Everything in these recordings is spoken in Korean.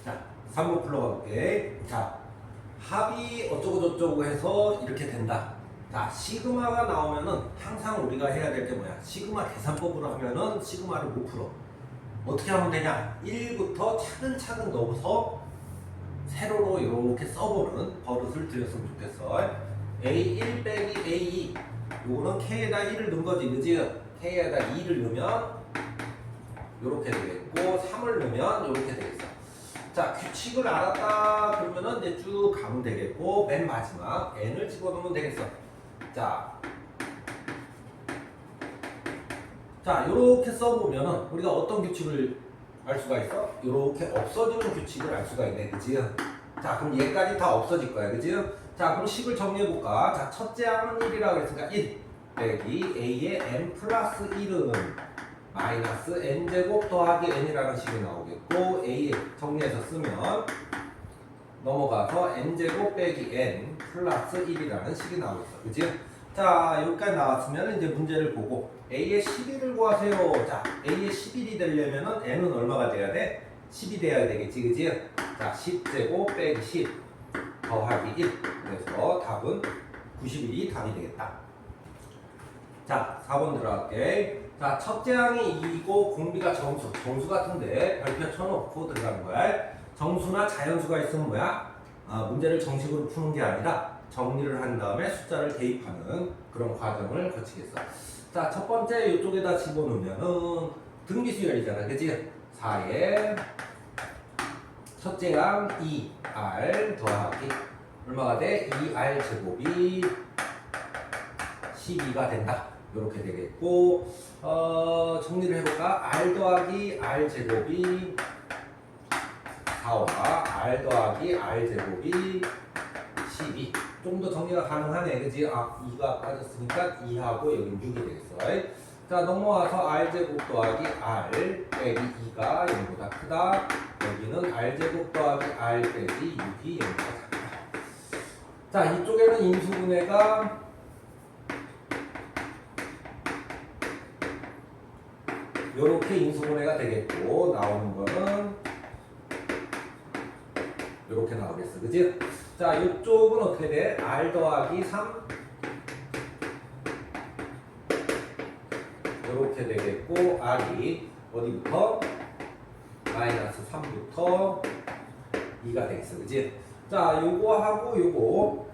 자, 3번 풀러볼게. 자, 합이 어쩌고저쩌고 해서 이렇게 된다. 자, 시그마가 나오면은 항상 우리가 해야 될 게 뭐야? 시그마 계산법으로 하면은 시그마를 못 풀어. 어떻게 하면 되냐? 1부터 차근차근 넣어서 세로로 이렇게 써보는 버릇을 들였으면 좋겠어. A1 빼기 A2. 요거는 K에다 1을 넣은 거지, 그지? K에다 2를 넣으면 요렇게 되겠고, 3을 넣으면 요렇게 되겠어. 자, 규칙을 알았다 그러면은 이제 쭉 가면 되겠고, 맨 마지막 n을 집어넣으면 되겠어. 자, 요렇게 써보면은 우리가 어떤 규칙을 알 수가 있어? 요렇게 없어지는 규칙을 알 수가 있네, 그지? 자, 그럼 얘까지 다 없어질 거야, 그지? 자, 그럼 식을 정리해볼까? 자, 첫째 항은 1이라고 했으니까 1 빼기 a의 n 플러스 1은 마이너스 n제곱 더하기 n이라는 식이 나오겠고, a 정리해서 쓰면 넘어가서 n제곱 빼기 n 플러스 1이라는 식이 나오겠어, 그지? 자, 여기까지 나왔으면 이제 문제를 보고 a의 11을 구하세요. 자, a의 11이 되려면은 n은 얼마가 돼야 돼? 10이 돼야 되겠지, 그지? 자, 10제곱 빼기 10 더하기 1. 그래서 답은 91이 답이 되겠다. 자, 4번 들어갈게. 자, 첫째 항이 2이고 공비가 정수 같은데 별표 쳐놓고 들어가는 거야. 정수나 자연수가 있으면 뭐야? 문제를 정식으로 푸는 게 아니라 정리를 한 다음에 숫자를 대입하는 그런 과정을 거치겠어. 자, 첫 번째 이쪽에다 집어넣으면은 등비수열이잖아, 그치? 4에 첫째 항 2r 더하기 얼마가 돼? 2r 제곱이 12가 된다. 이렇게 되겠고, 정리를 해볼까? r 더하기 r 제곱이 4와 r 더하기 r 제곱이 12. 좀 더 정리가 가능하네, 그지? 2가 빠졌으니까 2하고 여기 6이 되겠어. 자, 넘어와서 r제곱 더하기 r 빼기 2가 0보다 크다. 여기는 r제곱 더하기 r 빼기 6이 0보다 작다. 자, 이쪽에는 인수분해가 요렇게 인수분해가 되겠고, 나오는 거는 요렇게 나오겠어, 그지? 자, 이쪽은 어떻게 돼? r 더하기 3 요렇게 되겠고, r이 어디부터? 마이너스 3부터 2가 되겠어, 그지? 자, 요거하고 요거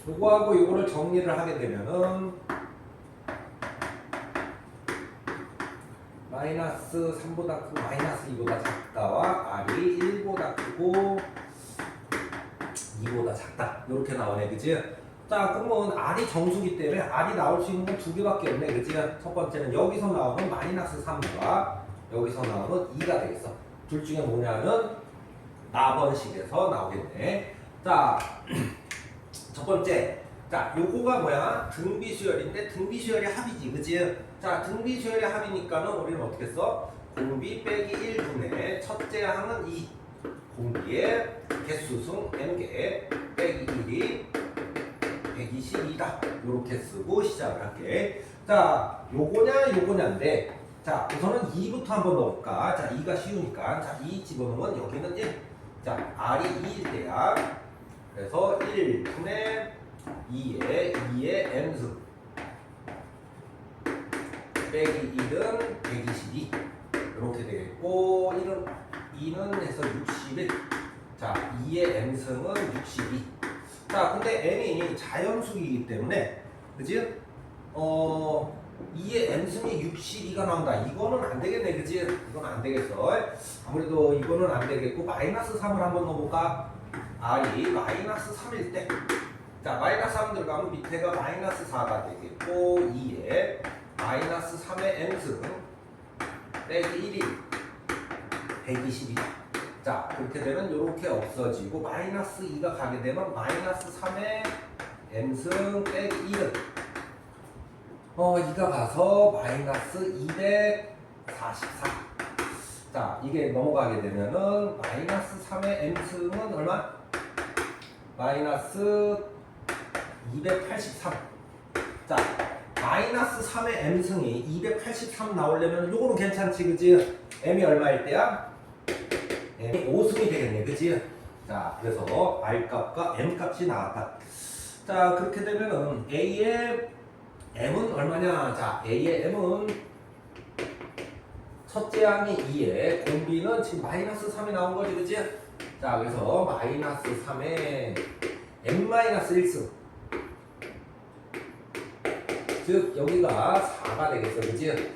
요거하고 요거를 정리를 하게 되면은 마이너스 3보다 크고 마이너스 2보다 작다와 r이 1보다 크고 2보다 작다 이렇게 나오네, 그지? 자, 그러면 r이 정수기 때문에 r이 나올 수 있는 건 두 개밖에 없네, 그지? 첫 번째는 여기서 나오는 마이너스 3과 여기서 나오는 2가 되겠어. 둘 중에 뭐냐면 나번식에서 나오겠네. 자, 첫 번째, 자, 요거가 뭐야? 등비수열인데 등비수열이 합이지, 그치? 자, 등비수열의 합이니까는 우리는 어떻게 써? 공비 빼기 1분의 첫째 항은 2, 공비의 개수승 n개 빼기 1이 122다. 요렇게 쓰고 시작을 할게. 자, 요거냐인데, 자, 우선은 2부터 한번 넣어볼까? 자, 2가 쉬우니까. 자, 2 집어넣으면 여기는 1. 자, r이 2일 때야. 그래서 1분의 2의 n승 빼기 1은 122 이렇게 되겠고, 2는 해서 61. 자, 2의 n승은 62. 자, 근데 n이 자연수이기 때문에, 그지? 2의 n승이 62가 나온다. 이거는 안 되겠네, 그지? 이건 안 되겠어. 아무래도 이거는 안 되겠고, 마이너스 3을 한번 넣어볼까? r이 마이너스 3일 때, 자, 마이너스 3 들어가면 밑에가 마이너스 4가 되겠고, 2에 마이너스 3의 n승 빼기 1이 122다. 자, 그렇게 되면 이렇게 없어지고 마이너스 2가 가게 되면 마이너스 3의 n승 빼기 1은 2가 가서 마이너스 244. 자, 이게 넘어가게 되면은 마이너스 3의 n승은 얼마? 마이너스 283. 자, 마이너스 3의 m승이 283 나오려면 요거는 괜찮지, 그지? m이 얼마일 때야? m이 5승이 되겠네, 그지? 자, 그래서 r 값과 m 값이 나왔다. 자, 그렇게 되면은 a의 m은 얼마냐? 자, a의 m은 첫째 항이 2에 공비는 지금 마이너스 3이 나온 거지, 그지? 자, 그래서 마이너스 3에 m-1승. 즉, 여기가 4가 되겠어, 그지?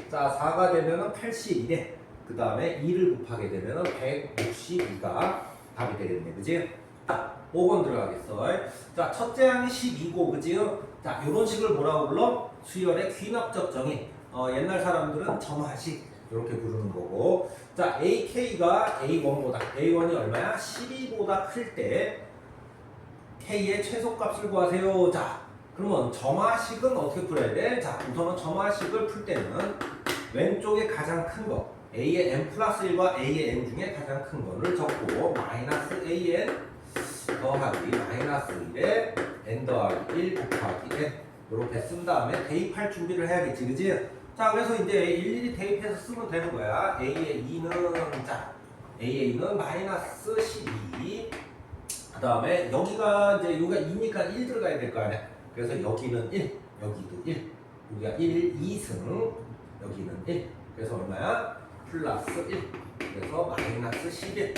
자, 4가 되면은 81에 그 다음에 2를 곱하게 되면은 162가 답이 되겠네, 그지? 자, 5번 들어가겠어. 자, 첫째 항이 12고, 그지? 자, 요런 식을 뭐라고 불러? 수열의 귀납적 정의. 옛날 사람들은 점화식 이렇게 부르는 거고. 자, AK가 A1보다, A1이 얼마야? 12보다 클 때 K의 최소값을 구하세요. 자, 그러면 점화식은 어떻게 풀어야 돼? 자, 우선은 점화식을 풀 때는 왼쪽에 가장 큰 거, A의 n 플러스 1과 A의 n 중에 가장 큰 거를 적고 마이너스 AN 더하기 마이너스 1에 n 더하기 1 곱하기 n 이렇게 쓴 다음에 대입할 준비를 해야겠지, 그지? 자, 그래서 이제 일일이 대입해서 쓰면 되는 거야. A의 2는, 자, A의 2는 마이너스 12. 그 다음에 여기가 이제 여기가 2니까 1 들어가야 될 거 아니야. 그래서 여기는 1, 여기도 1. 여기가 1, 2승, 여기는 1. 그래서 얼마야? 플러스 1. 그래서 마이너스 11.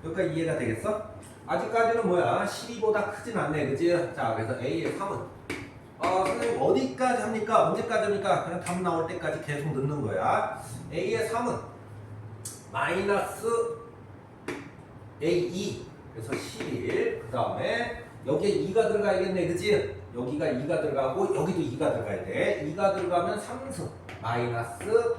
여기까지 이해가 되겠어? 아직까지는 뭐야? 12보다 크진 않네, 그지? 자, 그래서 A의 3은 선생님 어디까지 합니까? 언제까지 합니까? 그냥 답 나올 때까지 계속 넣는 거야. A의 3은 마이너스 A2 그래서 11. 그 다음에 여기에 2가 들어가야겠네, 그지? 여기가 2가 들어가고 여기도 2가 들어가야 돼. 2가 들어가면 3승 마이너스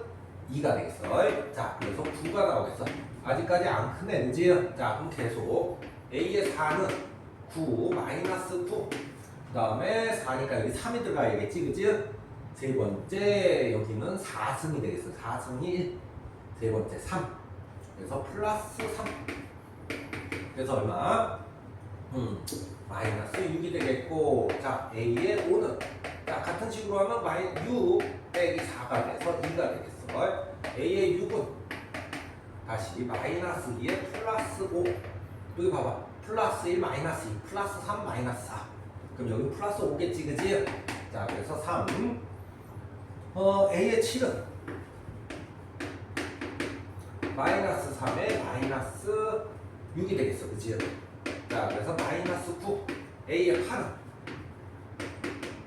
2가 되겠어. 자, 그래서 9가 나오겠어. 아직까지 안 크네, 그지? 자, 그럼 계속 A의 4는 9 마이너스 9. 그 다음에 4니까 여기 3이 들어가야겠지, 그지? 세 번째 여기는 4승이 되겠어. 4승이 1. 세 번째 3. 그래서 플러스 3. 그래서 얼마? 마이너스 6이 되겠고, 자, A의 5는 자, 같은 식으로 하면 6 빼기 4가 돼서 2가 되겠어. A의 6은 다시 마이너스 2에 플러스 5. 여기 봐봐. 플러스 1 마이너스 2 플러스 3 마이너스 4. 그럼 여기 플러스 5겠지, 그지? 자, 그래서 3. A의 7은 마이너스 3에 마이너스 6이 되겠어, 그지? 자, 그래서 마이너스 9. A의 8은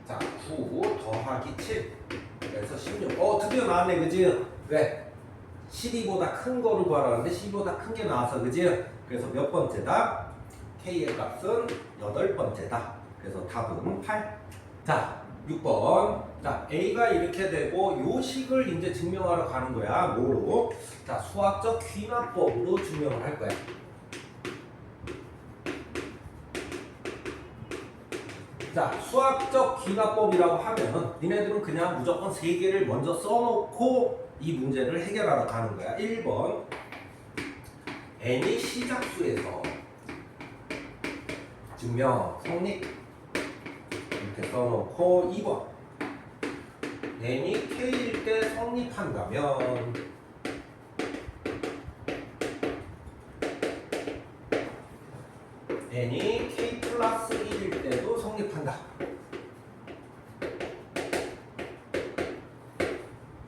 자, 9 더하기 7. 그래서 16. 드디어 나왔네, 그지? 왜? 12보다 큰 거를 구하라는데 12보다 큰 게 나와서, 그지? 그래서 몇 번째다? K의 값은 8번째다. 그래서 답은 8. 자, 6번. 자, A가 이렇게 되고 요 식을 이제 증명하러 가는 거야. 뭐로? 자, 수학적 귀납법으로 증명을 할 거야. 자, 수학적 귀납법이라고 하면은 니네들은 그냥 무조건 3개를 먼저 써놓고 이 문제를 해결하러 가는 거야. 1번 n이 시작수에서 증명 성립 이렇게 써놓고 2번 n이 k일 때 성립한다면 n이 k 플러스 1일 때도 성립한다.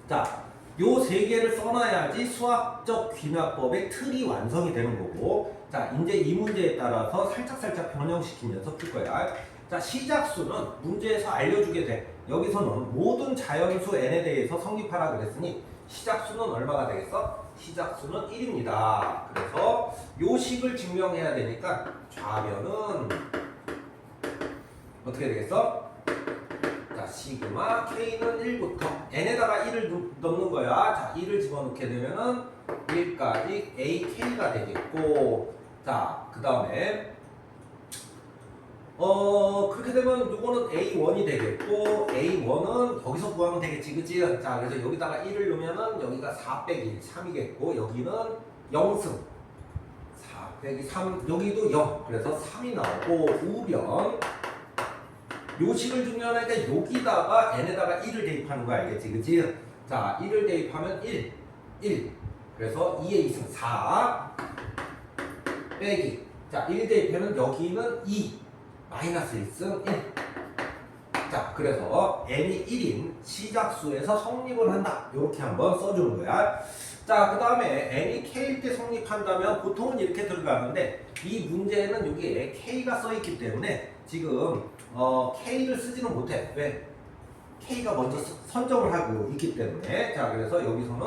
자, 요 3개를 써놔야지 수학적 귀납법의 틀이 완성이 되는 거고, 자, 이제 이 문제에 따라서 살짝살짝 변형시키면서 풀 거야. 자, 시작수는 문제에서 알려주게 돼. 여기서는 모든 자연수 n에 대해서 성립하라 그랬으니 시작수는 얼마가 되겠어? 시작수는 1입니다. 그래서 요 식을 증명해야 되니까 좌변은 어떻게 되겠어? 자, 시그마 k는 1부터 n에다가 1을 넣는 거야. 자, 1을 집어넣게 되면은 1까지 ak가 되겠고, 자, 그 다음에 그렇게 되면 요거는 A1이 되겠고, A1은 여기서 구하면 되겠지, 그치? 자, 그래서 여기다가 1을 넣으면은 여기가 4 빼기 1, 3이겠고, 여기는 0승 4 빼기 3 여기도 0 그래서 3이 나오고 우변 요 식을 중요하니까 여기다가 n에다가 1을 대입하는 거 알겠지 그치? 자 1을 대입하면 1 그래서 2의 2승 4 빼기 자 1 대입하면 여기는 2 마이너스 1승 1 자 그래서 n이 1인 시작수에서 성립을 한다 이렇게 한번 써주는 거야. 자 그 다음에 n이 k일 때 성립한다면 보통은 이렇게 들어가는데 이 문제는 여기에 k가 써있기 때문에 지금 k를 쓰지는 못해. 왜? k가 먼저 선정을 하고 있기 때문에 자 그래서 여기서는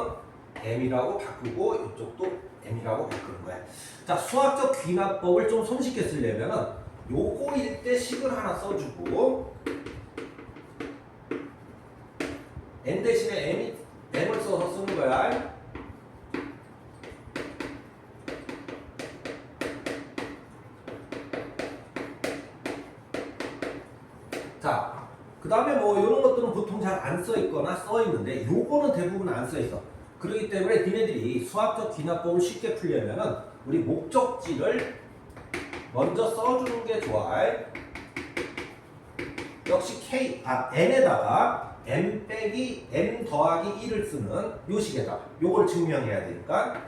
m이라고 바꾸고 이쪽도 m이라고 바꾸는 거야. 자 수학적 귀납법을 좀 손쉽게 쓰려면은 요거일 때 식을 하나 써주고 n 대신에 m을 써서 쓰는 거야. 자, 그 다음에 뭐 이런 것들은 보통 잘 안 써 있거나 써 있는데 요거는 대부분 안 써 있어. 그렇기 때문에 니네들이 수학적 귀납법을 쉽게 풀려면은 우리 목적지를 먼저 써주는 게 좋아. 역시 n에다가 m 빼기 m 더하기 1을 쓰는 요 식에다가 요걸 증명해야 되니까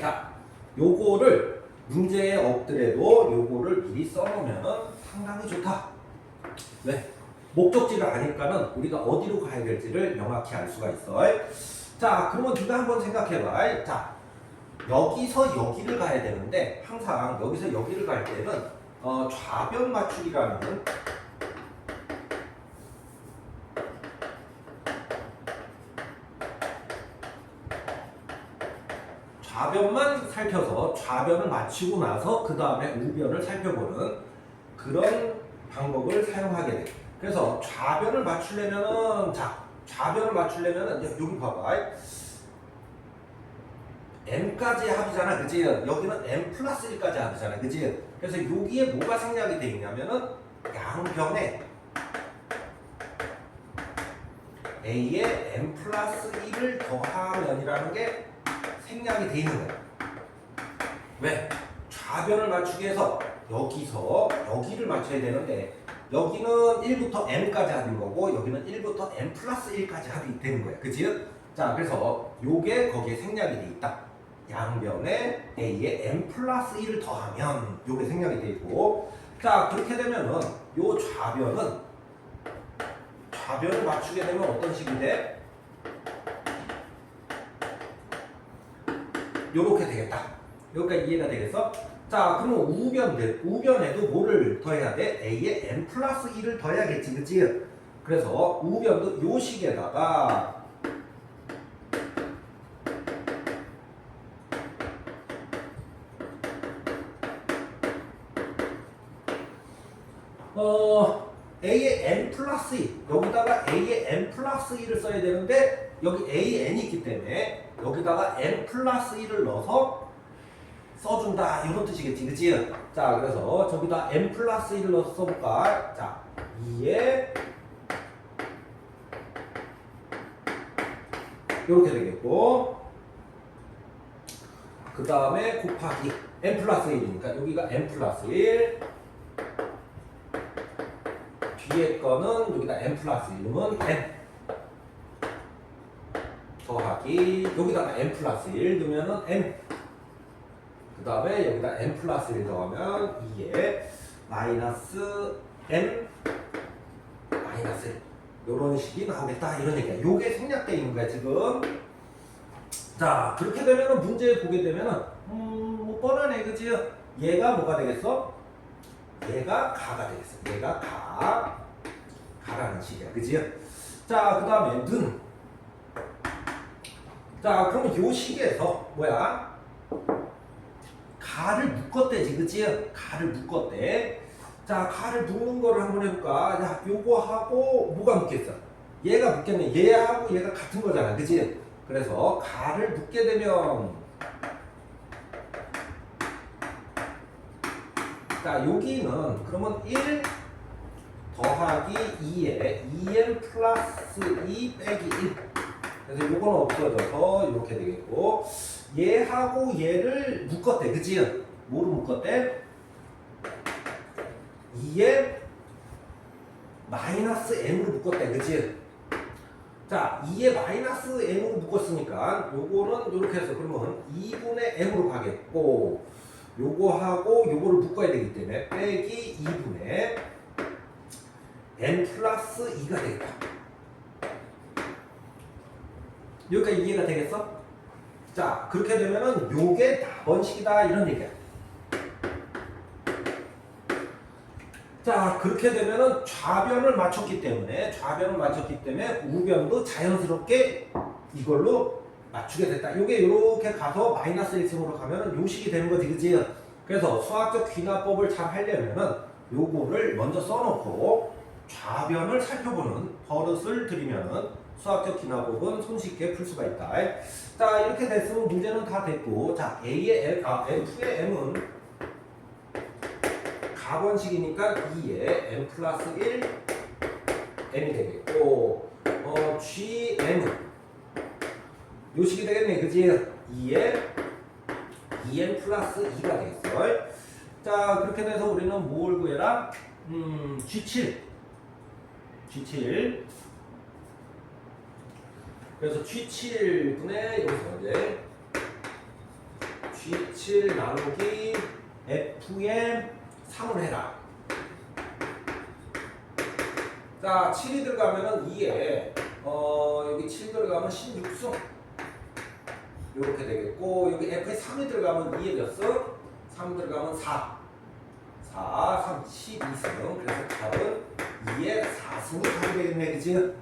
자, 요거를 문제에 없더라도 요거를 미리 써놓으면 상당히 좋다. 왜? 목적지를 아니까는 우리가 어디로 가야 될지를 명확히 알 수가 있어. 자, 그러면 네가 한번 생각해봐. 자, 여기서 여기를 가야 되는데 항상 여기서 여기를 갈 때는 좌변 맞추기라는 좌변만 살펴서 좌변을 맞추고 나서 그 다음에 우변을 살펴보는 그런 방법을 사용하게 돼. 그래서 좌변을 맞추려면은 좌변을 맞추려면은 여기 봐봐. m까지 합이잖아, 그치? 여기는 m 플러스 1까지 합이잖아, 그치? 그래서 여기에 뭐가 생략이 돼 있냐면은 양변에 a에 m 플러스 1을 더하면이라는 게 생략이 돼 있는 거야. 왜? 좌변을 맞추기 위해서 여기서 여기를 맞춰야 되는데 여기는 1부터 m까지 합인 거고 여기는 1부터 m 플러스 1까지 합이 되는 거야, 그치? 자, 그래서 요게 거기에 생략이 돼 있다. 양변에 a에 m 플러스 1을 더하면 요게 생략이 돼 있고 자 그렇게 되면은 요 좌변을 맞추게 되면 어떤 식이 돼? 요렇게 되겠다. 여기까지 이해가 되겠어? 자 그러면 우변에도 뭐를 더해야 돼? a에 m 플러스 1을 더해야겠지, 그치? 그래서 우변도 요 식에다가 a의 n 플러스 2 여기다가 a의 n 플러스 2를 써야 되는데 여기 a n이 있기 때문에 여기다가 n 플러스 1을 넣어서 써준다 이런 뜻이겠지, 그치? 자 그래서 저기다 n 플러스 1을 넣어서 써볼까? 자 2에 이렇게 되겠고 그 다음에 곱하기 n 플러스 1이니까 여기가 n 플러스 1 뒤에 거는 여기다 n 플러스 1은 n 더하기 여기다가 n 플러스 1 넣으면은 n 그 다음에 여기다 n 플러스 1 더하면 2에 마이너스 n 마이너스 1 요런 식이 나오겠다 이런 얘기야. 요게 생략되어 있는 거야 지금. 자 그렇게 되면은 문제 보게 되면은 뭐 뻔하네, 그치? 얘가 뭐가 되겠어? 얘가 가가 되겠어. 얘가 가라는 식이야, 그치? 자 그 다음에 는. 자 그러면 요 식에서 뭐야? 가를 묶었대지, 그치? 가를 묶었대. 자 가를 묶는 거를 한번 해볼까? 야 요거하고 뭐가 묶겠어? 얘가 묶겠네. 얘하고 얘가 같은 거잖아, 그치? 그래서 가를 묶게 되면 자 여기는 그러면 1 더하기 2에 2n 플러스 2 빼기 1 그래서 요거는 없어져서 이렇게 되겠고 얘하고 얘를 묶었대 그치? 뭐로 묶었대? 2에 마이너스 m으로 묶었대 그치? 자 2에 마이너스 m으로 묶었으니까 요거는 이렇게 해서 그러면 2분의 m으로 가겠고 요거하고 요거를 묶어야 되기 때문에 빼기 2분의 n 플러스 2가 되겠다. 여기까지 이해가 되겠어? 자 그렇게 되면은 요게 나번식이다 이런 얘기야. 자 그렇게 되면은 좌변을 맞췄기 때문에 우변도 자연스럽게 이걸로 맞추게 됐다. 요게 요렇게 가서 마이너스 1승으로 가면은 요식이 되는 거지 그치? 그래서 수학적 귀납법을 잘 하려면은 요거를 먼저 써놓고 좌변을 살펴보는 버릇을 들이면은 수학적 귀납법은 손쉽게 풀 수가 있다. 자 이렇게 됐으면 문제는 다 됐고 자 A의 F의 M은 가번식이니까 2에 M 플러스 1 M이 되겠고 GM은 요식이 되겠네 그치? 2에 2M 플러스 2가 되겠어. 자 그렇게 돼서 우리는 뭘 구해라? G7 그래서 G7분의 여기서 이제 G7 나누기 F의 3을 해라. 자 7이 들어가면은 2에 여기 7 들어가면 16승 이렇게 되겠고 여기 F에 3이 들어가면 2에 몇 승? 3 들어가면 4 3 12승 그래서 답은 2에 4승이 답이 되겠네 그치?